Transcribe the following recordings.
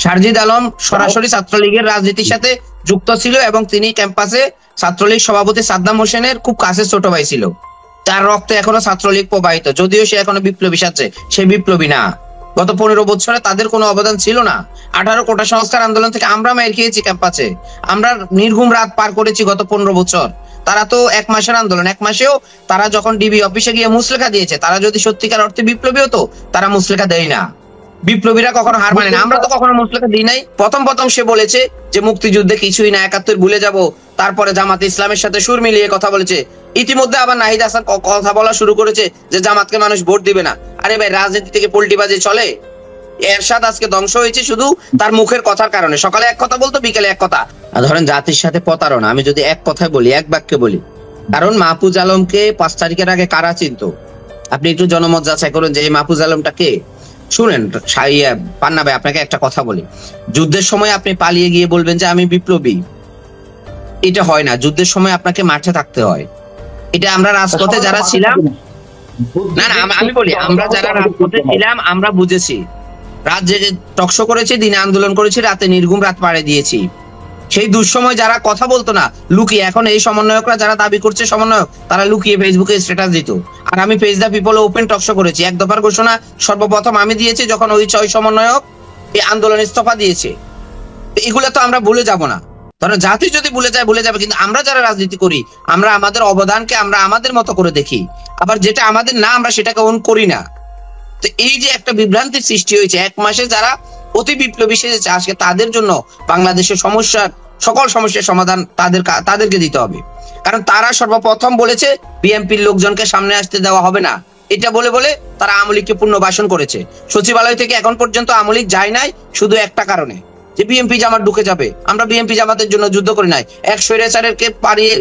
শারজিদ আলম সরাসরি ছাত্রলীগের রাজনীতির সাথে যুক্ত ছিল এবং তিনি ক্যাম্পাসে ছাত্রলীগ সভাপতি সাদ্দাম হোসেনের খুব কাছের ছোট ভাই ছিল। তার রক্তে এখনো ছাত্রলীগ প্রবাহিত, যদিও সে এখনো বিপ্লবী সাজছে, সে বিপ্লবী না। গত 15 বছরে তাদের কোনো অবদান ছিল না। 18 কোটা সংস্কার আন্দোলন থেকে আমরা মাইর খেয়েছি ক্যাম্পাসে, আমরা নির্ঘুম রাত পার করেছি গত 15 বছর। তারা তো 1 মাসের আন্দোলন, 1 মাসেও তারা যখন ডিবি অফিসে গিয়ে মুচলেখা দিয়েছে, তারা যদি সত্যিকার অর্থে বিপ্লবী হতো তারা মুচলেখা দেয় না। বিপ্লবীরা কখনো হার মানে না, আমরা তো কখনো মুচলেখা দিই নাই। প্রথম সে বলেছে যে মুক্তিযুদ্ধে কিছুই না, 71 ভুলে যাব, তারপরে জামাতে ইসলামের সাথে সুর মিলিয়ে কথা বলেছে। ইতিমধ্যে আবার নাহিদ হাসান কথা বলা শুরু করেছে যে জামাতকে মানুষ ভোট দিবে না। আরে ভাই, রাজনীতি থেকে পল্টিবাজি চলে? এরশাদ আজকে ধ্বংস হয়েছে শুধু তার মুখের কথার কারণে। সকালে এক কথা বলতো, বিকেলে এক কথা। ধরেন জাতির সাথে প্রতারণা, আমি যদি এক কথায় বলি, এক বাক্যে বলি, কারণ মাহফুজ আলমকে 5 তারিখের আগে কারা চিনতো? আপনি একটু জনমত যাচাই করুন যে এই মাহফুজ আলমটা কে। শুনেন পান্না ভাই, আপনাকে একটা কথা বলি, যুদ্ধের সময় আপনি পালিয়ে গিয়ে বলবেন যে আমি বিপ্লবী, এটা হয় না। যুদ্ধের সময় আপনাকে মাঠে থাকতে হয়। এটা আমরা রাজপথে যারা ছিলাম, না আমি বলি, আমরা যারা রাজপথে ছিলাম আমরা বুঝেছি। রাত জেগে টকশো করেছি, দিনে আন্দোলন করেছি, রাতে নির্ঘুম রাত পাড়ে দিয়েছি। সেই দুঃসময় যারা কথা বলতো না, লুকিয়ে, এখন এই সমন্বয়করা যারা দাবি করছে সমন্বয়ক, তারা লুকিয়ে ফেসবুকে স্ট্যাটাস দিত। আর আমি page the people open talk show করেছি। 1 দফার ঘোষণা সর্বপ্রথম আমি দিয়েছি যখন ওই 6 সমন্বয়ক এই আন্দোলন ইস্তফা দিয়েছে। এগুলো তো আমরা ভুলে যাব না। ধরেন জাতি যদি ভুলে যায় ভুলে যাবে, কিন্তু আমরা যারা রাজনীতি করি আমরা আমাদের অবদানকে আমরা আমাদের মতো করে দেখি, আবার যেটা আমাদের না আমরা সেটাকে অন করি না। তো এই যে একটা বিভ্রান্তির সৃষ্টি হয়েছে, 1 মাসে যারা অতি বিপ্লবী সেজেছে, আজকে তাদের জন্য বাংলাদেশের সকল সমস্যার সমাধান তাদেরকে দিতে হবে। কারণ তারা সর্বপ্রথম বলেছে বিএনপির লোকজনকে সামনে আসতে দেওয়া হবে না, এটা বলে বলে তারা আওয়ামী লীগকে পুনর্বাসন করেছে। সচিবালয় থেকে এখন পর্যন্ত আওয়ামী লীগ যায় নাই শুধু একটা কারণে, যে বিএনপি জামাত ঢুকে যাবে। আমরা বিএনপি জামাতের জন্য যুদ্ধ করি নাই। এক স্বৈরাচারকে পারিয়ে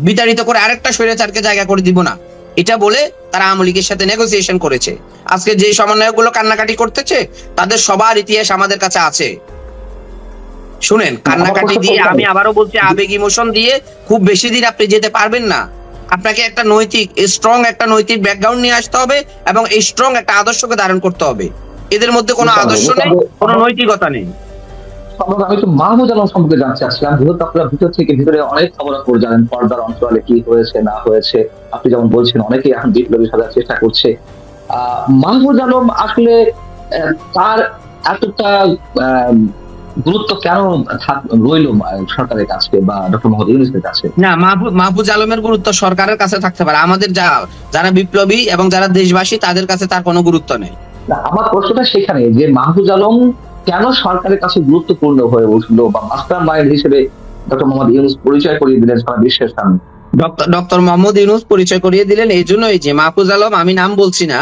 বিতাড়িত করে আরেকটা স্বৈরাচারকে জায়গা করে দিব না, এটা বলে তারা আওয়ামী লীগের সাথে নেগোসিয়েশন করেছে। আজকে যে সমন্বয়ক গুলো কান্নাকাটি করতেছে, তাদের সবার ইতিহাস আমাদের কাছে আছে। শুনেন, কান্নাকাটি দিয়ে, আমি আবারও বলছি, আবেগ ইমোশন দিয়ে খুব বেশি দিন আপনি যেতে পারবেন না। আপনাকে একটা স্ট্রং একটা নৈতিক ব্যাকগ্রাউন্ড নিয়ে আসতে হবে এবং এই স্ট্রং একটা আদর্শকে ধারণ করতে হবে। এদের মধ্যে কোনো আদর্শ নেই, কোনো নৈতিকতা নেই। আমি তো মাহমুদ আলম সম্পর্কে জানতে চাচ্ছিলাম, যেহেতু আপনারা ভিতরে অনেক খবর জানেন, পর্দার অঞ্চলে কি হয়েছে না হয়েছে। আপনি যেমন বলছেন অনেকেই এখন বিপ্লবী সাজার চেষ্টা করছে। মাহমুদ আলম আসলে তার এতটা গুরুত্ব কেন রইল সরকারের কাছে বা ডক্টর মোহাম্মদ ইউনূসের কাছে? না, মাহফুজ আলমের গুরুত্ব সরকারের কাছে থাকতে পারে, আমাদের যারা বিপ্লবী এবং যারা দেশবাসী তাদের কাছে তার কোনো গুরুত্ব নেই। আমার প্রশ্নটা সেখানে যে মাহফুজ আলম কেন সরকারের কাছে গুরুত্বপূর্ণ হয়ে উঠলো, বা মাস্টার মাইন্ড হিসেবে ডক্টর মোহাম্মদ ইউনূস পরিচয় করিয়ে দিলেন সারা বিশ্বের সামনে। ডক্টর মোহাম্মদ ইউনূস পরিচয় করিয়ে দিলেন এই জন্যই যে মাহফুজ আলম, আমি নাম বলছি না,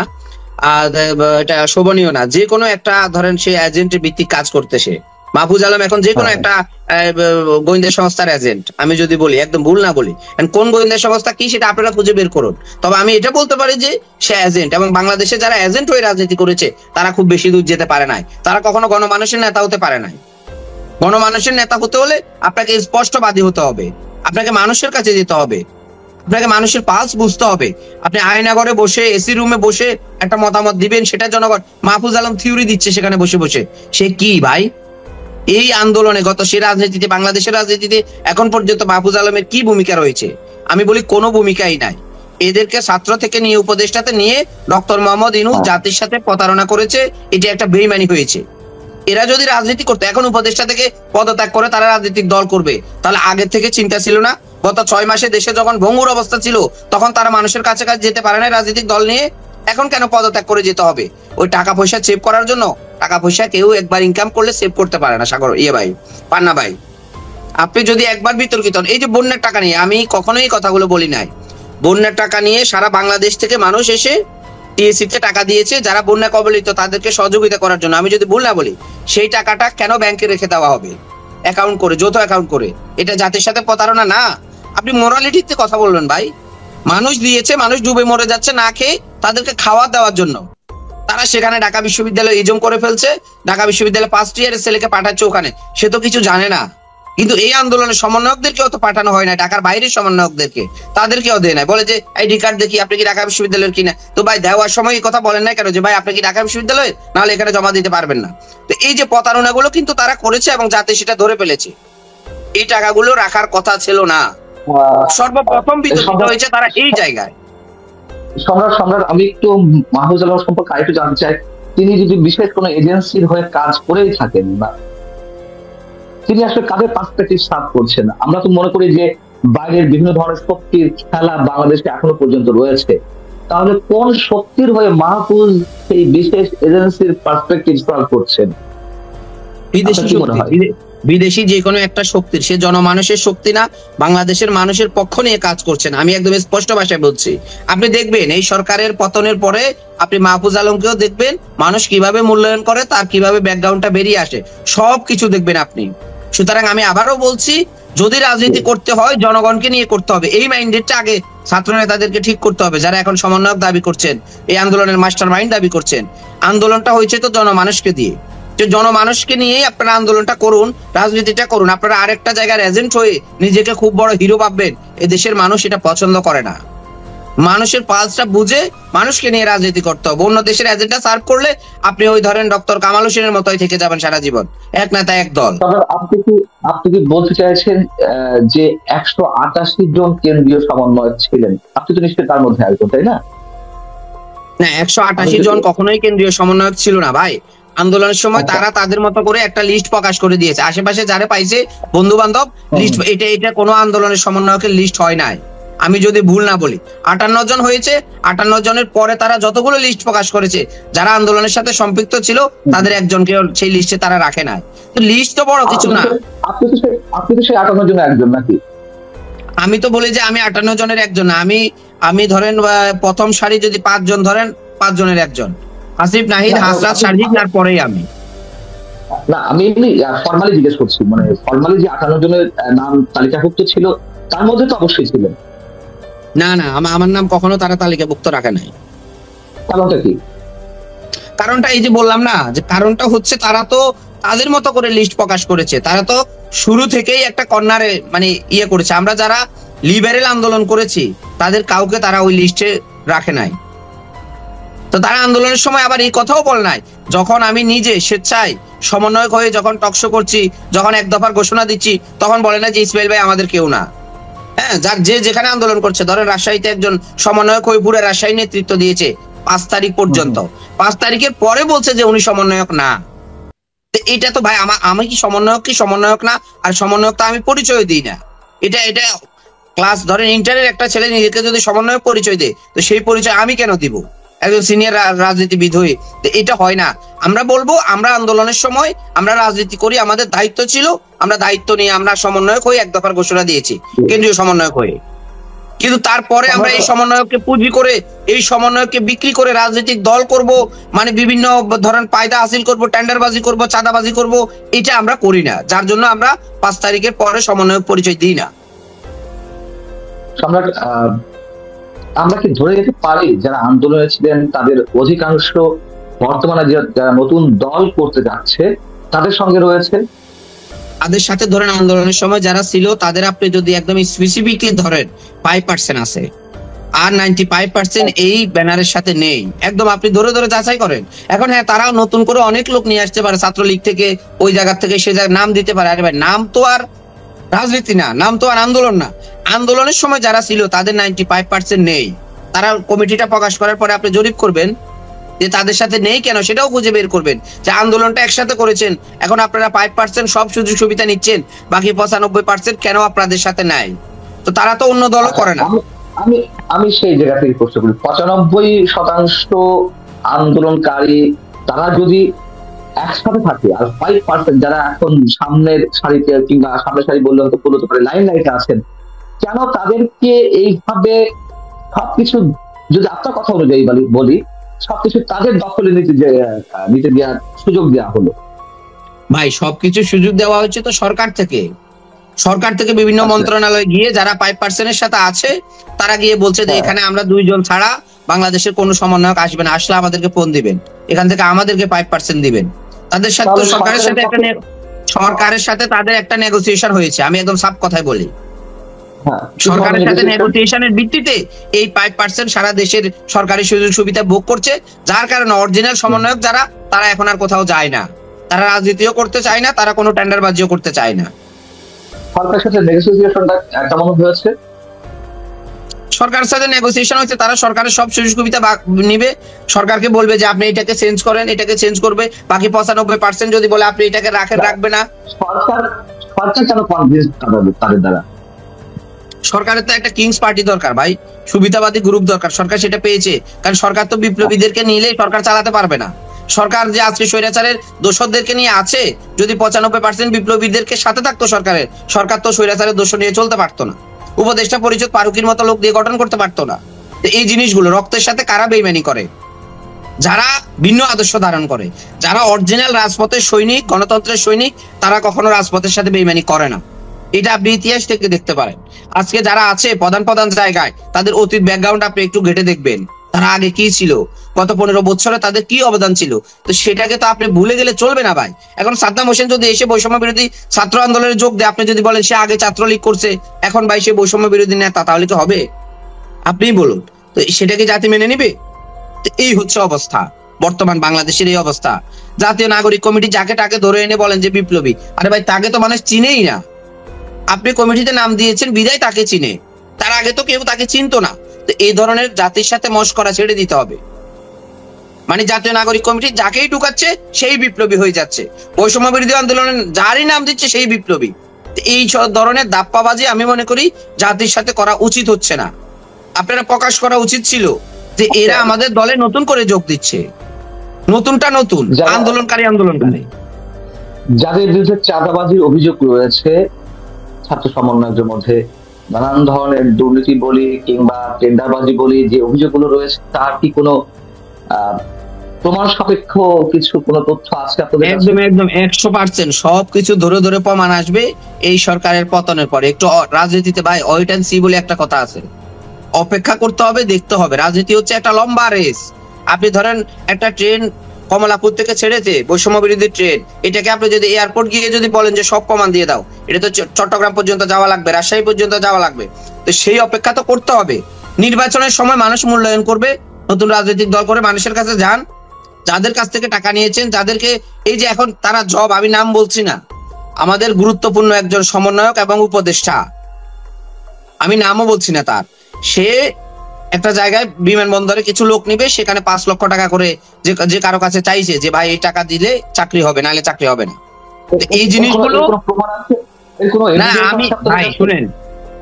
এটা শোভনীয় না, যে কোনো একটা ধরেন সে এজেন্টের ভিত্তিক কাজ করতেছে। মাহফুজ আলম এখন যে কোনো একটা গোয়েন্দা সংস্থার এজেন্ট, আমি যদি বলি, একদম ভুল না বলি, কোন গোয়েন্দা সংস্থা কি সেটা আপনারা খুঁজে বের করুন। তবে আমি এটা বলতে পারি যে সে এজেন্ট, এবং বাংলাদেশে যারা এজেন্ট হয়ে রাজনীতি করেছে তারা খুব বেশি দূর যেতে পারে নাই। তারা কখনো গণমানুষের নেতা হতে পারে নাই। গণমানুষের নেতা হতে হলে আপনাকে স্পষ্টবাদী হতে হবে, আপনাকে মানুষের কাছে যেতে হবে, আপনাকে মানুষের পালস বুঝতে হবে। আপনি আয়নাঘরে বসে এসি রুমে বসে একটা মতামত দিবেন, সেটা জনগণ। মাহফুজ আলম থিওরি দিচ্ছে সেখানে বসে বসে, সে কি ভাই? এই আন্দোলনে সে রাজনীতিতে, বাংলাদেশের রাজনীতিতে এখন পর্যন্ত মাহফুজ আলমের কি ভূমিকা রয়েছে? আমি বলি কোনো ভূমিকাই নাই। এদেরকে ছাত্র থেকে নিয়ে উপদেষ্টাতে নিয়ে ডক্টর মোহাম্মদ ইউনূস জাতির সাথে প্রতারণা করেছে, এটা একটা বেইমানি হয়েছে। এরা যদি রাজনীতি করতো, এখন উপদেষ্টা থেকে পদত্যাগ করে তারা রাজনৈতিক দল করবে, তাহলে আগের থেকে চিন্তা ছিল না? গত 6 মাসে দেশে যখন ভঙ্গুর অবস্থা ছিল তখন তারা মানুষের কাছে যেতে পারে না রাজনৈতিক দল নিয়ে, এখন কেন পদত্যাগ করে যেতে হবে? ওই টাকা পয়সা সেভ করার জন্য? টাকা পয়সা কেউ একবার ইনকাম করলে সেভ করতে পারে না। সাগর ভাই, পান্না ভাই, আপনি যদি একবার বিতর্কিত, এই যে বন্যার টাকা নিয়ে, আমি কখনোই কথাগুলো বলি নাই। বন্যার টাকা নিয়ে সারা বাংলাদেশ থেকে মানুষ এসে টিএসসি-তে টাকা দিয়েছে যারা বন্যা কবলিত তাদেরকে সহযোগিতা করার জন্য। আমি যদি ভুল না বলি, সেই টাকাটা কেন ব্যাংকে রেখে দেওয়া হবে অ্যাকাউন্ট করে, যৌথ অ্যাকাউন্ট করে? এটা জাতির সাথে প্রতারণা না? আপনি মোরালিটিতে কথা বলবেন ভাই। মানুষ দিয়েছে, মানুষ ডুবে মরে যাচ্ছে না খেয়ে, তাদেরকে খাওয়া দেওয়ার জন্য তারা সেখানে ঢাকা বিশ্ববিদ্যালয় ইজম করে ফেলছে। ঢাকা বিশ্ববিদ্যালয় 1st ইয়ারের ছেলেকে পাঠাচ্ছে ওখানে, সে তো কিছু জানে না। কিন্তু এই আন্দোলনের সমন্বয়কদেরকেও তো পাঠানো হয় না, ঢাকার বাইরের সমন্বয়কদেরকে, তাদেরকেও দেয় না। বলে যে আইডি কার্ড দেখি, আপনি কি ঢাকা বিশ্ববিদ্যালয়ের কিনা? তো ভাই দেওয়ার সময় এই কথা বলেন না কেন যে ভাই আপনি কি ঢাকা বিশ্ববিদ্যালয়ের, নাহলে এখানে জমা দিতে পারবেন না? তো এই যে প্রতারণাগুলো কিন্তু তারা করেছে এবং জাতি সেটা ধরে ফেলেছে। এই টাকাগুলো রাখার কথা ছিল না, সর্বপ্রথম বিতর্কিত হয়েছে তারা এই জায়গায়। সম্রাট আমি একটু মাহফুজ আলম সম্পর্কে আরেকটু জানতে চাই, তিনি যদি বিশেষ কোনো এজেন্সির হয়ে কাজ করেই থাকেন না, তিনি আসলে কাদের পার্সপেক্টিভ সার্ভ করছেন? আমরা তো মনে করি যে বাইরের বিভিন্ন ধরনের শক্তির খেলা বাংলাদেশে এখনো পর্যন্ত রয়েছে, তাহলে কোন শক্তির হয়ে মাহফুজ সেই বিশেষ এজেন্সির পার্সপেক্টিভ সার্ভ করছেন? বিদেশি শক্তি, বিদেশি যে কোনো একটা শক্তির, সে জনমানুষের শক্তি না, বাংলাদেশের মানুষের পক্ষ নিয়ে কাজ করছেন। আমি একদম স্পষ্ট ভাষায় বলছি। আপনি দেখবেন এই সরকারের পতনের পরে আপনি মাহফুজ আলমকেও দেখবেন, মানুষ কিভাবে মূল্যায়ন করে, তার কিভাবে ব্যাকগ্রাউন্ডটা বেরিয়ে আসে, সবকিছু দেখবেন আপনি। সুতরাং আমি আবারও বলছি, যদি রাজনীতি করতে হয় জনগণকে নিয়ে করতে হবে। এই মাইন্ডেডটা আগে ছাত্র নেতাদেরকে ঠিক করতে হবে, যারা এখন সমন্বয়ক দাবি করছেন, এই আন্দোলনের মাস্টার মাইন্ড দাবি করছেন। আন্দোলনটা হয়েছে তো জনমানুষকে দিয়ে, যে জনমানুষকে নিয়েই আপনারা আন্দোলনটা করুন, রাজনীতিটা করুন। আপনারা আরেকটা জায়গার এজেন্ট হয়ে নিজেকে খুব বড় হিরো ভাববেন, এদেশের মানুষ এটা পছন্দ করে না। মানুষের পালসটা বুঝে মানুষকে নিয়ে রাজনীতি করতে হবে। অন্য দেশের এজেন্ডা সার্ভ করলে আপনি ওই ধরেন ডক্টর কামাল হোসেনের মতোই থেকে যাবেন সারা জীবন, এক নেতা এক দল। আপনি কি বলতে চাইছেন যে 188 জন কেন্দ্রীয় সমন্বয়ক ছিলেন, আপনি তো নিশ্চয়ই তার মধ্যে একজন, তাই না? না, 188 জন কখনোই কেন্দ্রীয় সমন্বয়ক ছিল না ভাই। আন্দোলনের সময় তারা তাদের মতো করে একটা লিস্ট প্রকাশ করে দিয়েছে, আশেপাশে যারা পাইছে বন্ধু বান্ধব লিস্ট। এটা কোনো আন্দোলনের সমন্বয়কের লিস্ট হয় নাই, আমি যদি ভুল না বলি। 58 জন হয়েছে, 58 জনের পরে তারা যতগুলো লিস্ট প্রকাশ করেছে যারা আন্দোলনের সাথে সম্পৃক্ত ছিল, তাদের একজনকে সেই লিস্টে তারা রাখে নাই। তো লিস্ট তো বড় কিছু না। আপনি তো সেই 58 জনের একজন নাকি? আমি তো বলি যে আমি 58 জনের একজন না। আমি ধরেন প্রথম সারি যদি 5 জন ধরেন, 5 জনের একজন। আসিফ, নাহিদ, হাসরাত, শারজিদ, তারপরেই আমি। না, আমি এমনি ফর্মালি জিজ্ঞেস করছি, মানে ফর্মালি যে 58 জনের নাম তালিকাভুক্ত ছিল তার মধ্যে তো অবশ্যই ছিলেন। না, আমার নাম কখনো তারা তালিকাভুক্ত রাখে নাই। কারণটা কি? কারণটা এই যে বললাম না, যে কারণটা হচ্ছে তারা তো তাদের মতো করে লিস্ট প্রকাশ করেছে। তারা তো শুরু থেকেই একটা কর্নারে মানে ইয়ে করেছে। আমরা যারা লিবারেল আন্দোলন করেছি তাদের কাউকে তারা ওই লিস্টে রাখে নাই। তো তারা আন্দোলনের সময় আবার এই কথাও বল নাই, যখন আমি নিজে স্বেচ্ছায় সমন্বয়ক হয়ে যখন টকশো করছি, যখন এক দফার ঘোষণা দিচ্ছি, তখন বলে না যে ইসমাইল ভাই আমাদের কেউ না। হ্যাঁ, যার যে যেখানে আন্দোলন করছে, ধরেন রাজশাহীতে একজন সমন্বয়ক হয়ে পুরো রাজশাহী নেতৃত্ব দিয়েছে 5 তারিখ পর্যন্ত। 5 তারিখের পরে বলছে যে উনি সমন্বয়ক না। এটা তো ভাই আমি কি সমন্বয়ক না? আর সমন্বয়ক তো আমি পরিচয় দিই না। এটা ক্লাস ধরেন ইন্টারের একটা ছেলে নিজেকে যদি সমন্বয়ক পরিচয় দেয়, তো সেই পরিচয় আমি কেন দিব একজন সিনিয়র রাজনীতিবিদ হয়ে? এটা হয় না। আমরা বলবো আমরা আন্দোলনের সময় আমরা রাজনীতি করি, আমাদের দায়িত্ব ছিল, আমরা দায়িত্ব নিয়ে আমরা সমন্বয়ক হয়ে এক দফার ঘোষণা দিয়েছি কেন্দ্রীয় সমন্বয়ক হয়ে। কিন্তু তারপরে আমরা এই সমন্বয়ককে পুঁজি করে, এই সমন্বয়ককে বিক্রি করে রাজনৈতিক দল করব, মানে বিভিন্ন ধরনের ফায়দা হাসিল করব, টেন্ডারবাজি করব, চাঁদাবাজি করব, এটা আমরা করি না। যার জন্য আমরা 5 তারিখের পরে সমন্বয়ক পরিচয় দিই না। সম্রাট, আমরা কি ধরে যেতে পারি যারা আন্দোলনে ছিলেন তাদের অধিকাংশ বর্তমানে যারা নতুন দল করতে যাচ্ছে তাদের সঙ্গে রয়েছে? তাদের সাথে ধরেন আন্দোলনের সময় যারা ছিল তাদের আপনি যদি একদম স্পেসিফিকলি ধরেন 5% আছে, আর 95% এই ব্যানারের সাথে নেই। একদম আপনি ধরে ধরে যাচাই করেন। এখন হ্যাঁ, তারাও নতুন করে অনেক লোক নিয়ে আসতে পারে ছাত্রলীগ থেকে, ওই জায়গা থেকে সে জায়গায় নাম দিতে পারে। আরে ভাই, নাম তো আর রাজনীতি না, নাম তো আর আন্দোলন না। আন্দোলনের সময় যারা ছিল তাদের 95% নেই। তারা কমিটিটা প্রকাশ করার পরে আপনি জরিপ করবেন যে তাদের সাথে নেই কেন, সেটাও খুঁজে বের করবেন। যে আন্দোলনটা একসাথে করেছেন, এখন আপনারা 5% সব সুযোগ সুবিধা নিচ্ছেন, বাকি 95% কেন আপনাদের সাথে নাই? তো তারা তো অন্য দলও করে না। আমি সেই জায়গা থেকে প্রশ্ন করি, 95% আন্দোলনকারী তারা যদি একসাথে থাকে, আর 5% যারা এখন সামনের সারিতে কিংবা সামনের সারি বললে হয়তো বলতে পারে লাইন লাইটে আছেন, কেন তাদেরকে এইভাবে সবকিছু, যদি আপনার কথা অনুযায়ী বলি, সবকিছু তাদের দখলে নিতে দেওয়ার সুযোগ দেওয়া হলো? ভাই, সবকিছু সুযোগ দেওয়া হচ্ছে তো সরকার থেকে বিভিন্ন মন্ত্রণালয় গিয়ে যারা 5% সাথে আছে তারা গিয়ে বলছে যে এখানে আমরা 2 জন ছাড়া বাংলাদেশের কোনো সমন্বয়ক আসবে না, আসলে আমাদেরকে ফোন দিবেন, এখান থেকে আমাদেরকে 5% দিবেন। তাদের সাথে সরকারের সাথে তাদের একটা নেগোসিয়েশন হয়েছে। আমি একদম সাফ কথাই বলি, সরকারের সাথে নেগোসিয়েশনের ভিত্তিতে এই 5% সারা দেশের সরকারি সুযোগ সুবিধা ভোগ করছে, যার কারণে অরিজিনাল সমন্বয়ক যারা, তারা এখন আর কোথাও যায় না। তারা রাজনীতিও করতে চায় না, তারা কোনো টেন্ডারবাজিও করতে চায় না। সরকারের সাথে নেগোসিয়েশনটা কেমন হয়েছে? সরকারের সাথে নেগোসিয়েশন হচ্ছে, তারা সরকারের সব সুযোগ সুবিধা নিবে, সরকারকে বলবে যে আপনি এটাকে চেঞ্জ করেন, এটাকে চেঞ্জ করবে, বাকি 95% যদি বলে আপনি এটাকে রাখবে না। সরকার কেন কনভিন্স তাদের দ্বারা? সরকারের তো একটা কিংস পার্টি দরকার ভাই, সুবিধাবাদী গ্রুপ দরকার, সরকার সেটা পেয়েছে। কারণ সরকার তো বিপ্লবীদেরকে নিলে সরকার চালাতে পারবে না। সরকার যে আজকে স্বৈরাচারের দোষরদেরকে নিয়ে আছে, যদি 95% বিপ্লবীদেরকে সাথে থাকতো সরকারের, সরকার তো স্বৈরাচারের দোষ নিয়ে চলতে পারতো না, উপদেষ্টা পরিষদ ফারুকির মতো লোক দিয়ে গঠন করতে পারতো না। এই জিনিসগুলো রক্তের সাথে কারা বেইমানি করে? যারা ভিন্ন আদর্শ ধারণ করে, যারা অরিজিনাল রাজপথের সৈনিক, গণতন্ত্রের সৈনিক, তারা কখনো রাজপথের সাথে বেইমানি করে না। এটা আপনি ইতিহাস থেকে দেখতে পারেন। আজকে যারা আছে প্রধান জায়গায়, তাদের অতীত ব্যাকগ্রাউন্ড আপনি একটু ঘেটে দেখবেন, তারা আগে কি ছিল, গত 15 বছরে তাদের কি অবদান ছিল। তো সেটাকে তো আপনি ভুলে গেলে চলবে না ভাই। এখন সাদ্দাম হোসেন যদি এসে বৈষম্য বিরোধী ছাত্র আন্দোলনে যোগ দেয়, আপনি যদি বলেন সে আগে ছাত্রলীগ করছে, এখন ভাই সে বৈষম্য বিরোধী নেতা, তাহলে কি হবে? আপনিই বলুন তো, সেটাকে জাতি মেনে নিবে? এই হচ্ছে অবস্থা, বর্তমান বাংলাদেশের এই অবস্থা। জাতীয় নাগরিক কমিটি যাকে তাকে ধরে এনে বলেন যে বিপ্লবী, আরে ভাই তাকে তো মানুষ চিনেই না। আপনি কমিটিতে নাম দিয়েছেন বিদায় তাকে চিনে, তার আগে তো কেউ তাকে চিনতো না। তো এই ধরনের জাতির সাথে মশকরা ছেড়ে দিতে হবে। মানে জাতীয় নাগরিক কমিটি যাকেই ঢুকাচ্ছে সেই বিপ্লবী হয়ে যাচ্ছে, বৈষম্য বিরোধী আন্দোলনে যারই নাম দিচ্ছে সেই বিপ্লবী। এই ধরনের দাপ্পাবাজি আমি মনে করি জাতির সাথে করা উচিত হচ্ছে না। আপনারা প্রকাশ করা উচিত ছিল যে এরা আমাদের দলে নতুন করে যোগ দিচ্ছে, নতুন আন্দোলনকারী। যাদের বিরুদ্ধে চাঁদাবাজির অভিযোগ রয়েছে ছাত্র সমন্বয়কদের মধ্যে, নানান ধরনের দুর্নীতি বলি কিংবা টেন্ডারবাজি বলি, যে অভিযোগগুলো রয়েছে তার কি কোনো প্রমাণ সাপেক্ষ কিছু কোনো তথ্য আছে আপনাদের? একদম 100% সবকিছু ধরে ধরে প্রমাণ আসবে এই সরকারের পতনের পরে। একটু রাজনীতিতে ভাই ওয়েট এন্ড সি বলে একটা কথা আছে, অপেক্ষা করতে হবে, দেখতে হবে। রাজনীতি হচ্ছে একটা লম্বা রেস। আপনি ধরেন একটা ট্রেন কমলাপুর থেকে ছেড়েছে, বৈষম্য বিরোধী ট্রেন, এটাকে আপনি যদি এয়ারপোর্ট গিয়ে যদি বলেন যে সব কমান দিয়ে দাও, এটা তো চট্টগ্রাম পর্যন্ত যাওয়া লাগবে, রাজশাহী পর্যন্ত যাওয়া লাগবে। তো সেই অপেক্ষা তো করতে হবে। নির্বাচনের সময় মানুষ মূল্যায়ন করবে, নতুন রাজনৈতিক দল করে মানুষের কাছে যান, যাদের কাছ থেকে টাকা নিয়েছেন, যাদেরকে এই যে এখন তারা জব, আমি নাম বলছি না, আমাদের গুরুত্বপূর্ণ একজন সমন্বয়ক এবং উপদেষ্টা, আমি নামও বলছি না তার, সে একটা জায়গায় বিমানবন্দরে কিছু লোক নিবে, সেখানে 5 লক্ষ টাকা করে যে কারো কাছে চাইছে যে ভাই এই টাকা দিলে চাকরি হবে, নাহলে চাকরি হবে না। এই জিনিসগুলো না, আমি ভাই শুনেন,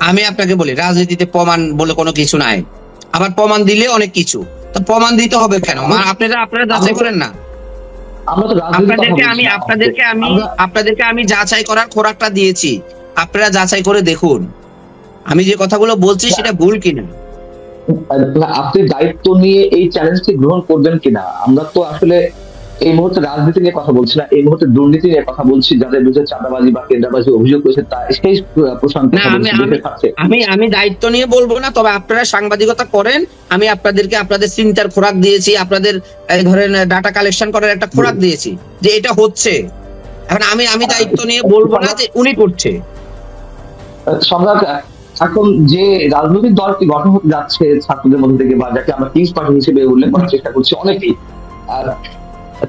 আমি আপনাকে বলি রাজনীতিতে প্রমাণ বলে কোনো কিছু নাই। আবার প্রমাণ দিলে অনেক কিছু, তো প্রমাণ দিতে হবে কেন? আপনারা যাচাই করেন না। আপনাদেরকে আমি যাচাই করার খোরাকটা দিয়েছি, আপনারা যাচাই করে দেখুন আমি যে কথাগুলো বলছি সেটা ভুল কিনা। আপনি দায়িত্ব নিয়ে এই চ্যালেঞ্জটি গ্রহণ করবেন কিনা? আমরা তো আসলে এই মুহূর্তে রাজনীতি নিয়ে কথা বলছি না, এই মুহূর্তে দুর্নীতি নিয়ে কথা বলছি। যাদের বিরুদ্ধে চাঁদাবাজি বা টেন্ডারবাজি অভিযোগ রয়েছে তা সেই প্রশান্ত। আমি দায়িত্ব নিয়ে বলবো না, তবে আপনারা সাংবাদিকতা করেন, আমি আপনাদেরকে আপনাদের চিন্তার খোরাক দিয়েছি, আপনাদের ধরেন ডাটা কালেকশন করার একটা খোরাক দিয়েছি যে এটা হচ্ছে। এখন আমি দায়িত্ব নিয়ে বলবো না যে উনি করছে। সম্রাট, এখন যে রাজনৈতিক দলটি গঠন হতে যাচ্ছে ছাত্রদের মধ্যে থেকে, বা যাকে আমরা কিংস পার্টি হিসেবে উল্লেখ করার চেষ্টা করছি অনেকেই, আর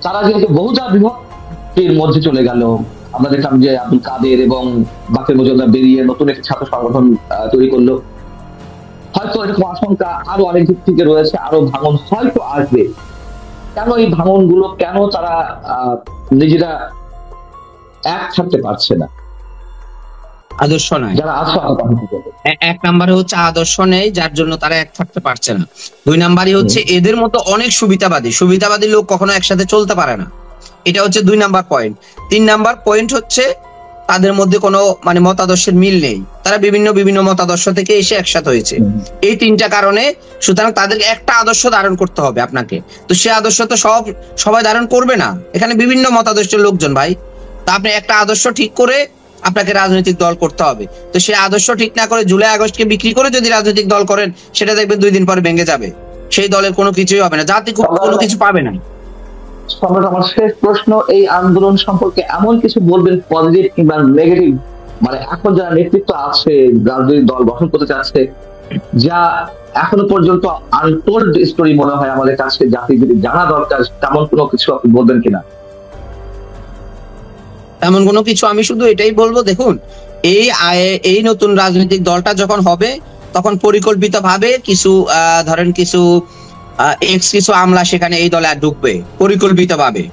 তারা যেহেতু বহুজাত বিভক্তির মধ্যে চলে গেল, আমরা দেখলাম যে আব্দুল কাদের এবং বাকের মজুমদার বেরিয়ে নতুন একটি ছাত্র সংগঠন তৈরি করলো। হয়তো এরকম আশঙ্কা আরো অনেক দিক থেকে রয়েছে, আরো ভাঙন হয়তো আসবে। কেন এই ভাঙন গুলো, কেন তারা নিজেরা এক থাকতে পারছে না? আদর্শ নাই, যারা আছে এক নম্বরে হচ্ছে আদর্শ নেই, যার জন্য তারা এক থাকতে পারছে না। 2 নম্বরই হচ্ছে এদের মতো অনেক সুবিধাবাদী লোক কখনো একসাথে চলতে পারে না, এটা হচ্ছে 2 নাম্বার পয়েন্ট। 3 নাম্বার পয়েন্ট হচ্ছে তাদের মধ্যে কোনো মানে মতাদর্শের মিল নেই, তারা বিভিন্ন মতাদর্শ থেকে এসে একসাথে হয়েছে। এই 3টা কারণে সুতরাং তাদেরকে একটা আদর্শ ধারণ করতে হবে আপনাকে। তো সে আদর্শ তো সবাই ধারণ করবে না, এখানে বিভিন্ন মতাদর্শের লোকজন ভাই। তা আপনি একটা আদর্শ ঠিক করে আপনাকে রাজনৈতিক দল করতে হবে। তো সে আদর্শ ঠিক না করে জুলাই আগস্টকে বিক্রি করে যদি রাজনৈতিক দল করেন, সেটা দেখবেন 2 দিন পরে ভেঙে যাবে, সেই দলের কোনো কিছুই হবে না, জাতি কোনো কিছু পাবে না। সম্রাট, আমার শেষ প্রশ্ন, এই আন্দোলন সম্পর্কে এমন কিছু বলবেন পজিটিভ কিংবা নেগেটিভ, মানে এখন যারা নেতৃত্ব আছে রাজনৈতিক দল গঠন করতে চাচ্ছে, যা এখনো পর্যন্ত আনটোল্ড স্টোরি মনে হয় আমাদের কাছে, জাতি যদি জানা দরকার, তেমন কোনো কিছু আপনি বলবেন কিনা? এমন কোনো কিছু, আমি শুধু এটাই বলবো, দেখুন এই নতুন রাজনৈতিক দলটা যখন হবে তখন পরিকল্পিত ভাবে কিছু ধরেন কিছু কিছু আমলা সেখানে এই দলে ঢুকবে পরিকল্পিত ভাবে,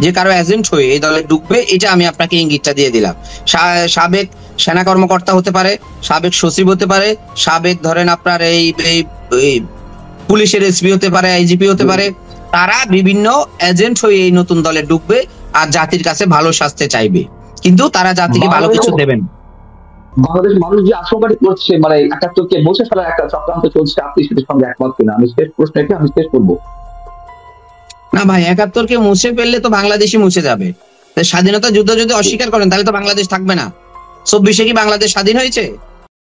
যে কারো এজেন্ট হয়ে এই দলে ঢুকবে। এটা আমি আপনাকে ইঙ্গিতটা দিয়ে দিলাম। সাবেক সেনা কর্মকর্তা হতে পারে, সাবেক সচিব হতে পারে, সাবেক ধরেন আপনার এই পুলিশের এসপি হতে পারে, আইজিপি হতে পারে। তারা বিভিন্ন এজেন্ট হয়ে এই নতুন দলে ঢুকবে আর জাতির কাছে ভালো শাস্তি চাইবে, কিন্তু তারা জাতিকে ভালো কিছু দেবেন। বাংলাদেশ মানুষ যে আশঙ্কাটি করছে, মানে ৭১কে মুছে ফেলার একটা চক্রান্ত চলছে, আপনি সেটার সঙ্গে একমত কিনা? আমি শেষ প্রশ্ন এটা আমি শেষ করবো। না ভাই, ৭১কে মুছে ফেললে তো বাংলাদেশই মুছে যাবে। স্বাধীনতা যুদ্ধ যদি অস্বীকার করেন তাহলে তো বাংলাদেশ থাকবে না। ২৪-এ কি বাংলাদেশ স্বাধীন হয়েছে?